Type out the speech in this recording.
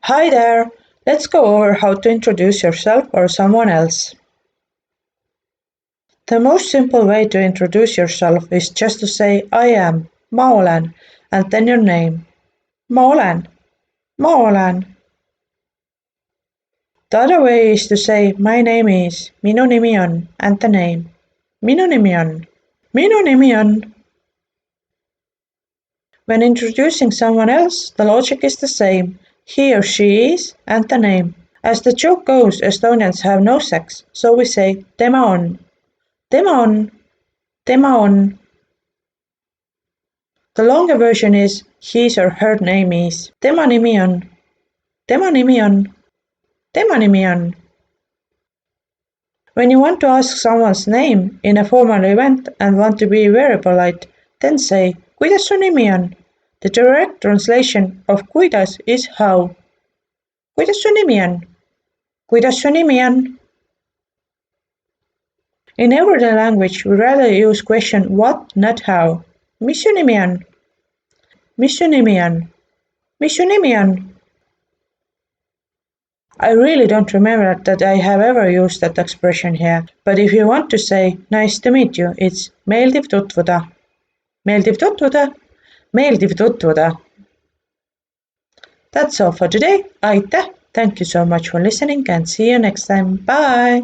Hi there! Let's go over how to introduce yourself or someone else. The most simple way to introduce yourself is just to say I am, ma olen, and then your name. Ma olen, ma olen. The other way is to say my name is, Minu Nimi on, and the name. Minu Nimi on, Minu Nimi on. When introducing someone else, the logic is the same. He or she is, and the name. As the joke goes, Estonians have no sex, so we say Tema on. Tema on, Tema on. The longer version is his or her name is. Tema Nimi on, Tema Nimi on, Tema Nimi on. When you want to ask someone's name in a formal event and want to be very polite, then say Kuidas su nimi on? The direct translation of Kuidas is how. Kuidas su nimi on? Kuidas su nimi on? In everyday language, we rather use question what, not how. Mis su nimi on? Mis su nimi on? Mis su nimi on? I really don't remember that I have ever used that expression here, but if you want to say nice to meet you, it's Meeldiv tutvuda. Meeldiv tutvuda. Meeldiv tutvuda. That's all for today. Aitäh! Thank you so much for listening and see you next time. Bye!